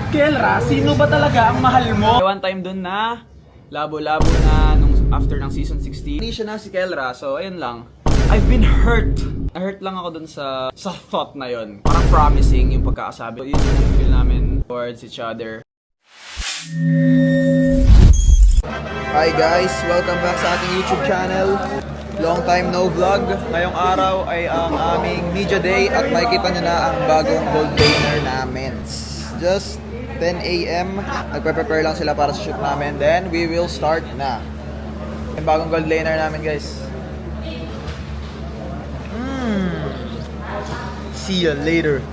Kelra, sino ba talaga ang mahal mo? One time dun na labo-labo na nung after ng season 16. Hindi siya na si Kelra, so ayun lang. I've been hurt. Na-hurt lang ako dun sa thought na yon. Parang promising yung pagkakasabi. So, yun yung feel namin towards each other. Hi guys, welcome back sa ating YouTube channel. Long time no vlog. Ngayong araw ay ang aming media day at makikita nyo na ang bagong gold laner namin. Just 10 AM, nagpe-prepare lang sila para sa shoot namin. Then we will start na. Yung bagong gold laner namin guys. See you later.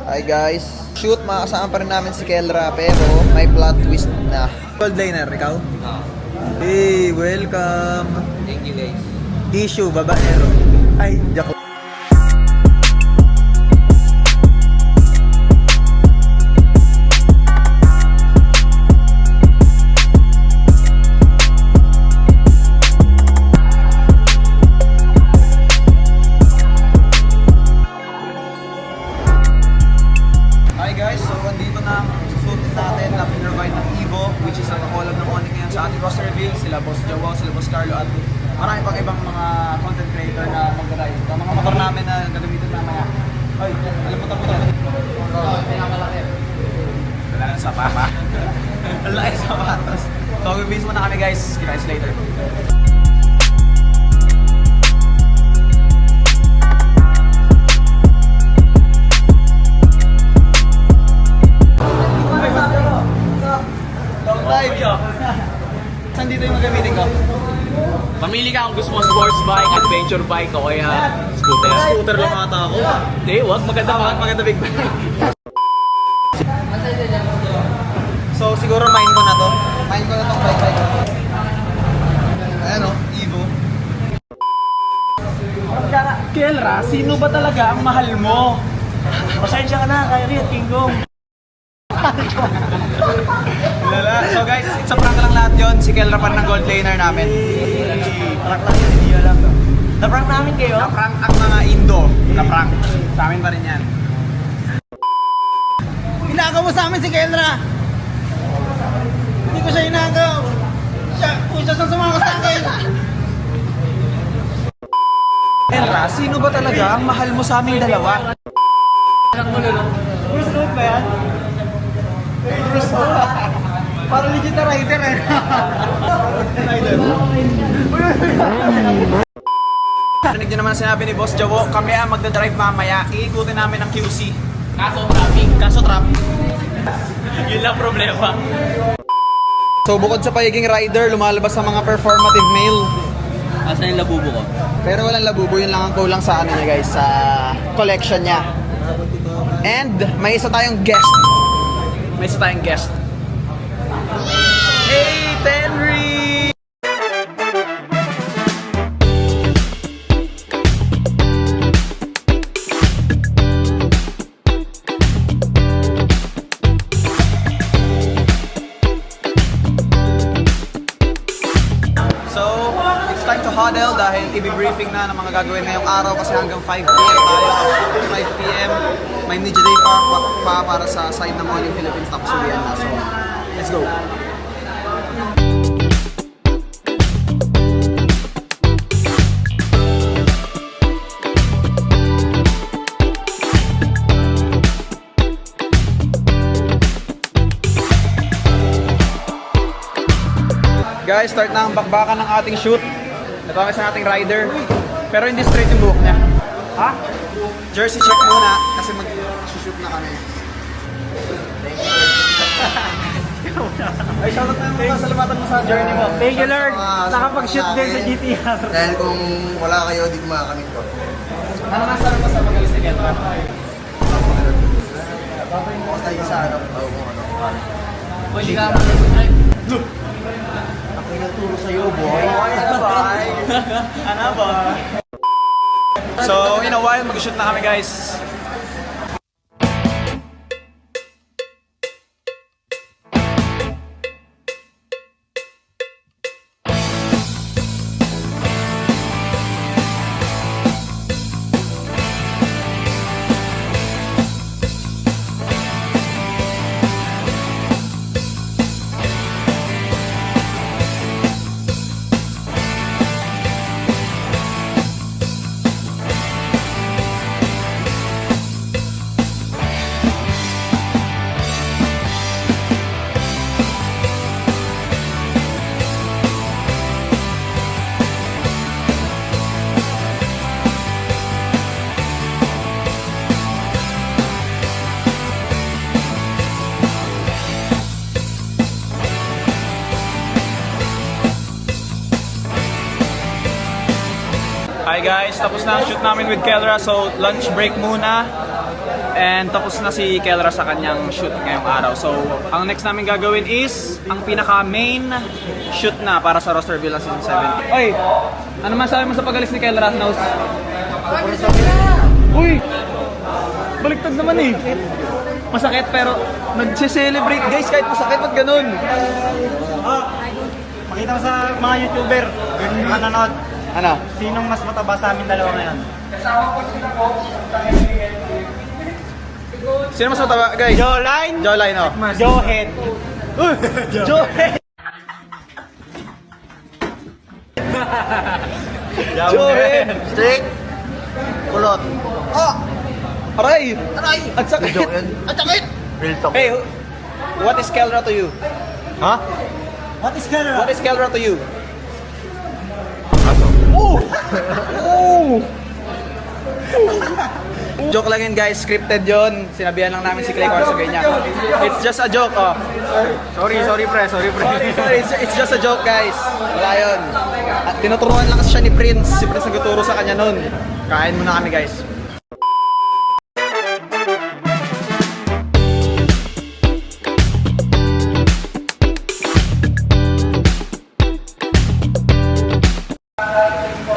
Hi guys, shoot, makakasama pa rin namin si Kelra pero may plot twist na. Gold laner, ikaw? Hey, welcome. Thank you guys. Issue, babaero. Ay, joke. Hi guys, so andito na ang susuot natin na pinrovide ng Evo, which is ang collab ng Onyx ngayon sa ating roster reveal. Sila Boss Joao, sila Boss Carlo at marami pang ibang mga content creator na mag-drive. Ang mga motor namin na gagamitin mamaya. Hoy, alam mo motor? Pinakamalaki. Wala nang sapapa. Wala nang sapatos. So, mag-base muna kami guys. Kita guys later. Saan dito yung magamitin ko? Pamili ka kung gusto mo sports bike, adventure bike, o kaya scooter. Scooter lang ata ako. Hindi, wag. Maganda big bike. So siguro mine ko na to. Mine ko na tong bike. Ayan o, Evo. Kelra, sino ba talaga ang mahal mo? Pasensya ka na, Kyrie at Kingdom. Lala. So guys, it's a prank lang lahat yun. Si Kelra pa rin ang gold laner namin. Prank lang yun, hindi alam. Na-prank namin kayo? Na-prank ang mga Indo. Na-prank. Sa amin pa rin yan. Inagaw mo sa amin si Kelra! Hindi ko siya inagaw! Siya sumama sa akin! Kelra, sino ba talaga ang mahal mo sa aming dalawa? Bruce Road ba yan? Bruce Road? Parang legit na rider eh. Rider. Narinig nyo naman sinabi ni Boss Joao, kami ang magdadrive mamaya. Iikutin namin ang QC. Kaso traffic. Yun lang problema. So bukod sa pagiging rider, lumalabas sa mga performative male. Asan yung labubo ko? Pero walang labubo, yun lang ang kulang sa ano niya guys, sa collection niya. And may isa tayong guest. Hey, Henry! So, it's time to huddle dahil i-briefing na ng mga gagawin ngayong araw kasi hanggang 5 PM tayo. After 5 PM, may media day pa para sa side ng Morning Philippines tapos uwian na. So, let's go! Guys, start na ang bakbakan ng ating shoot. Ito ang isa nating rider. Pero hindi straight yung buhok niya. Ha? Jersey check muna kasi mag-shoot na kami. Ay, shoutout na yung salamatan mo sa journey mo. Thank you, Lord. Nakapag-shoot din sa GTR. Dahil kung wala kayo, di ko makakamit ko. Ano nga sarap mo sa magalis ni Keto? Basta yung sa ano, kung ano. Pwede ka mo. Ako yung nagturo sa'yo, boy. Ano ba? Ano ba? So, in a while, mag-shoot na kami guys. Hi guys, tapos na ang shoot namin with Kelra, so lunch break muna. And tapos na si Kelra sa kanyang shoot ngayong araw. So, ang next namin gagawin is ang pinaka-main shoot na para sa Rosterville ng Season 7. Oy, ano masabi mo sa pagalis ni Kelra, Nose? Uy! Baliktad naman eh. Masakit pero nagse-celebrate guys kahit masakit at ganun. Pakita mo sa mga YouTuber, yung nanonood, Ano? sinong mas mataba sa amin dalawa ngayon? Sino mas mataba guys? Jawline, Jawline, oh. Jawhead. Jawhead! Jawhead! Steak. Kulot. Oh! Aray! Aray! At sakit! Joke yan. At sakit! Real talk. Hey, what is Kelra to you? Ha? What is Kelra? What is Kelra to you? Aso. Joke lang yun guys, scripted yun. Sinabihan lang namin si Clay kung ano sabihin niya. It's just a joke, oh. Sorry pre. Sorry, it's just a joke guys. Wala yun. At tinuturuan lang kasi siya ni Prince. Si Prince nagtuturo sa kanya nun. Kain muna kami guys.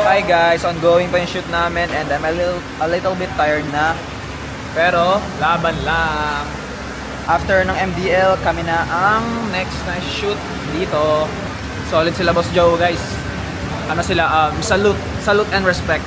Hi guys, ongoing pa yung shoot namin and I'm a little bit tired na. Pero, laban lang. After ng MDL, kami na ang next na shoot dito. Solid sila Boss Joe guys. Ano sila, salute and respect.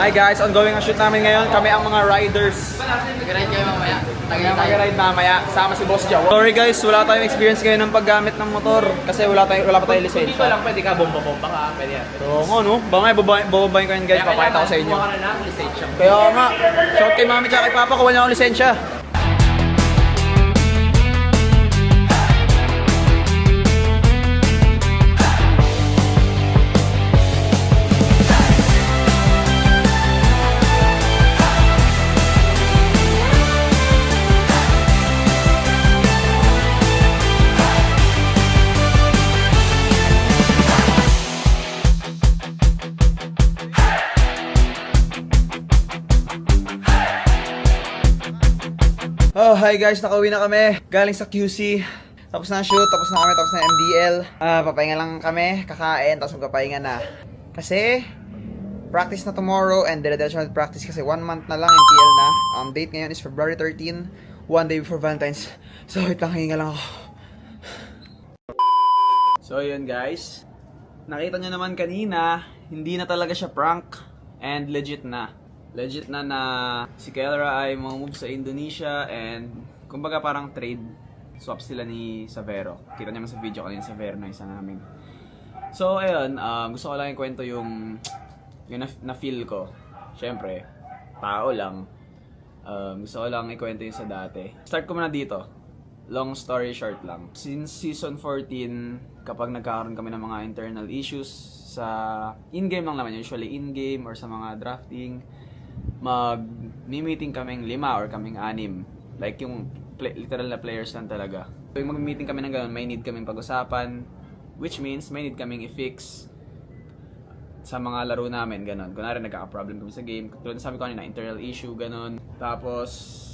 Hi guys, ongoing ang shoot namin ngayon. Kami ang mga riders. Mag-ride kayo mamaya. Mag-ride mamaya. Sama si Boss Joe. Sorry guys, wala tayong experience ngayon ng paggamit ng motor. Kasi wala pa tayong lisensya. Dito lang pwede ka bomba-bomba ka, pwede yan. So, ano? Baka bababayin ko yun guys. Papakita ko sa inyo. Kumuha ka na lang, lisensya. Kaya nga, shout kay mami at kay papa, kuha niya akong lisensya. Oh, hi guys, nakauwi na kami. Galing sa QC. Tapos na ang shoot, tapos na kami, tapos na MDL. Papahinga lang kami, kakain, tapos magpapahinga na. Kasi, practice na tomorrow and dire-diretso na practice kasi 1 month na lang MPL na. Date ngayon is February 13, 1 day before Valentine's. So, wait lang, hinga lang ako. So, yun guys. Nakita nyo naman kanina, hindi na talaga siya prank and legit na. Legit na si Kelra ay move sa Indonesia and kumbaga parang trade swap sila ni Savero. Kita niyo naman sa video kanina Savero na isa namin. So ayun, gusto ko lang ikwento yung na-feel ko. Syempre, tao lang. Gusto ko lang ikwento yung sa dati. Start ko muna dito. Long story short lang. Since season 14, kapag nagkakaroon kami ng mga internal issues sa in-game lang naman, usually in-game or sa mga drafting, mag-meeting kaming 5 or kaming 6. Like yung literal na players lang talaga. Yung mag-meeting kami ng gano'n, may need kaming pag-usapan, which means may need kaming i-fix sa mga laro namin, gano'n. Kunwari nagkaka-problem kami sa game, tulad na sabi ko kanina, internal issue, gano'n. Tapos,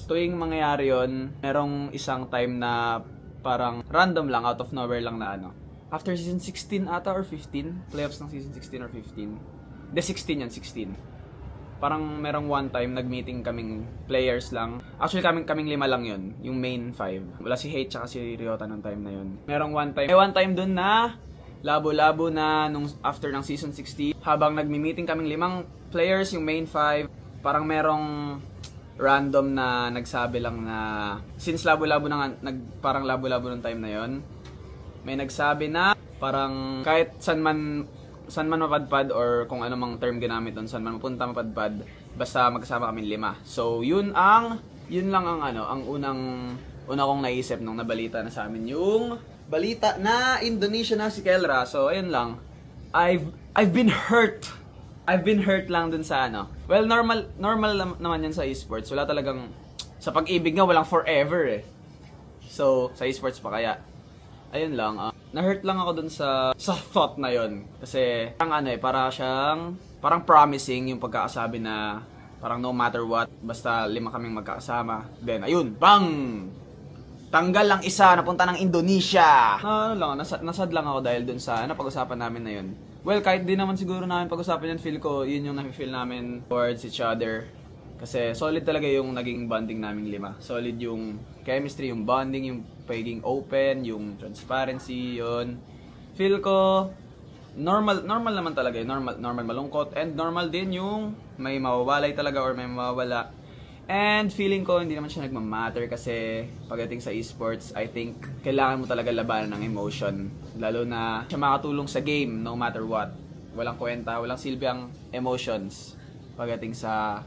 tuwing mangyayari yon, merong isang time na parang random lang, out of nowhere lang na ano. After season 16 ata or 15, playoffs ng season 16 or 15. De 16 yan, 16. Parang merong one time nag-meeting kaming players lang. Actually kaming 5 lang yun, yung main 5. Wala si Hate tsaka si Ryota nung time na yun. Merong one time dun na labo-labo na nung after ng season 16. Habang nagmi-meeting kaming 5 players, yung main 5, parang merong random na nagsabi lang na since labo-labo na parang labo-labo nung time na yun, may nagsabi na parang kahit saan man mapadpad or kung ano mang term ginamit doon, saan man mapunta mapadpad, basta magkasama kami 5. So yun lang ang una kong naisip nung nabalita na sa amin yung balita na Indonesia na si Kelra. So ayun lang, I've been hurt. I've been hurt lang dun sa ano. Well, normal naman yan sa esports. Wala talagang, sa pag-ibig nga, walang forever eh. So, sa esports pa kaya. Ayun lang, na-hurt lang ako dun sa thought na yon. Kasi, parang promising yung pagkakasabi na, parang no matter what, basta 5 kaming magkakasama. Then, ayun, bang! Tanggal lang isa, napunta ng Indonesia. Nasad lang ako dahil dun sa napag-usapan namin na yun. Well, kahit di naman siguro namin pag-usapan yun, feel ko yun yung nafe-feel namin towards each other. Kasi solid talaga yung naging bonding namin 5. Solid yung chemistry, yung bonding, yung pagiging open, yung transparency, yun. Feel ko normal naman talaga yun. Normal malungkot, and normal din yung may mawawalay talaga or may mawawala. And feeling ko hindi naman siya nagmamatter kasi pagdating sa esports, I think kailangan mo talaga labanan ng emotion. Lalo na siya makatulong sa game no matter what. Walang kwenta, walang silbi ang emotions pagdating sa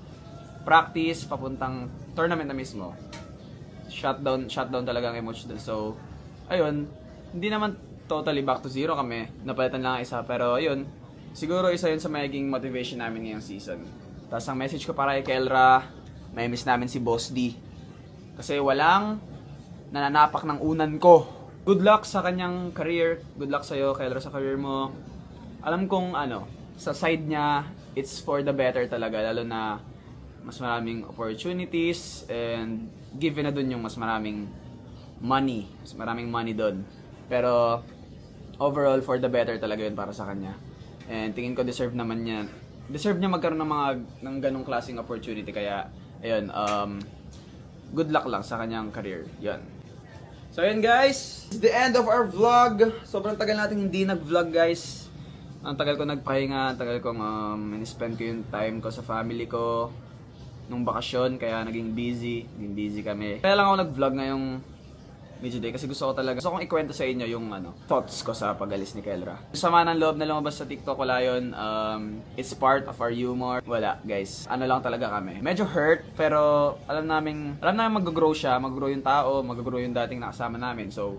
practice, papuntang tournament na mismo. Shutdown talaga ang emotions. So, ayun, hindi naman totally back to zero kami. Napalitan lang ang isa, pero ayun, siguro isa yun sa magiging motivation namin ngayong season. Tapos ang message ko para kay Kelra, may miss namin si Boss D. Kasi walang nananapak ng unan ko. Good luck sa kanyang career. Good luck sa'yo, Kelra, sa career mo. Alam kong sa side niya, it's for the better talaga. Lalo na mas maraming opportunities and given na dun yung mas maraming money. Mas maraming money dun. Pero overall, for the better talaga yun para sa kanya. And tingin ko deserve naman niya. Deserve niya magkaroon ng ganong klaseng opportunity. Kaya ayun, good luck lang sa kanyang career. Yun. So ayun guys, it's the end of our vlog. Sobrang tagal natin hindi nag-vlog guys. Ang tagal ko nagpahinga, ang tagal kong in-spend ko yung time ko sa family ko nung bakasyon, kaya naging busy kami. Kaya lang ako nag-vlog ngayong video day kasi gusto kong ikwento sa inyo yung thoughts ko sa pag-alis ni Kelra. Sama ng loob na lumabas sa TikTok, wala yun. It's part of our humor. Wala guys, lang talaga kami. Medyo hurt, pero alam namin mag-grow siya, mag-grow yung tao, mag-grow yung dating nakasama namin. So,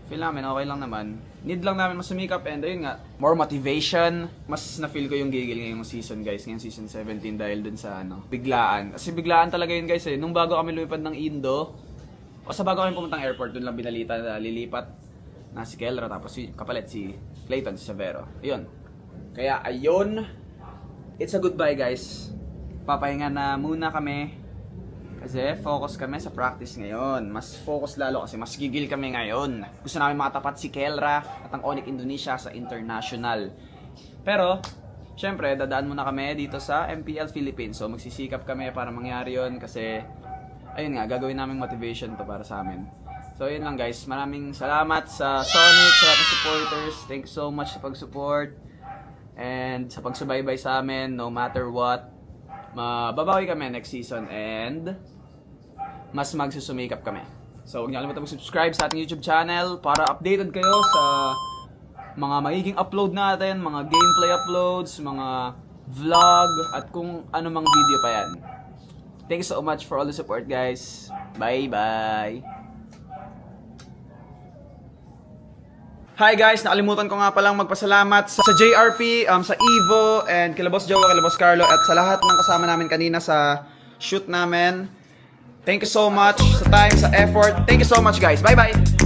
feel namin okay lang naman. Need lang namin masumikap, and ayun nga, more motivation. Mas na-feel ko yung gigil ngayong season guys, ngayong season 17 dahil dun sa biglaan. Kasi biglaan talaga yun guys eh. Nung bago kami lumipad ng Indo, o sa bago kami pumuntang airport, dun lang binalita na lilipat na si Kelra, tapos kapalit si Clayton, si Severo. Ayun. Kaya ayun, it's a goodbye guys. Papahinga na muna kami kasi focus kami sa practice ngayon. Mas focus lalo kasi mas gigil kami ngayon. Gusto namin makatapat si Kelra at ang Onyx Indonesia sa international. Pero syempre, dadaan muna kami dito sa MPL Philippines. So magsisikap kami para mangyari yun kasi ayun nga, gagawin namin motivation to para sa amin. So yun lang guys, maraming salamat sa Sonic, sa lahat ng supporters. Thank you so much sa pag-support and sa pagsubaybay sa amin no matter what. Mababawi kami next season and mas magsusumikap kami. So huwag niyo kalimutan mag-subscribe sa ating YouTube channel para updated kayo sa mga magiging upload natin, mga gameplay uploads, mga vlog at kung ano mang video pa yan. Thank you so much for all the support guys. Bye-bye! Hi guys! Nakalimutan ko nga palang magpasalamat sa JRP, sa Evo, and kila Boss Jowa, kila Boss Carlo, at sa lahat ng kasama namin kanina sa shoot namin. Thank you so much sa time, sa effort. Thank you so much guys. Bye-bye!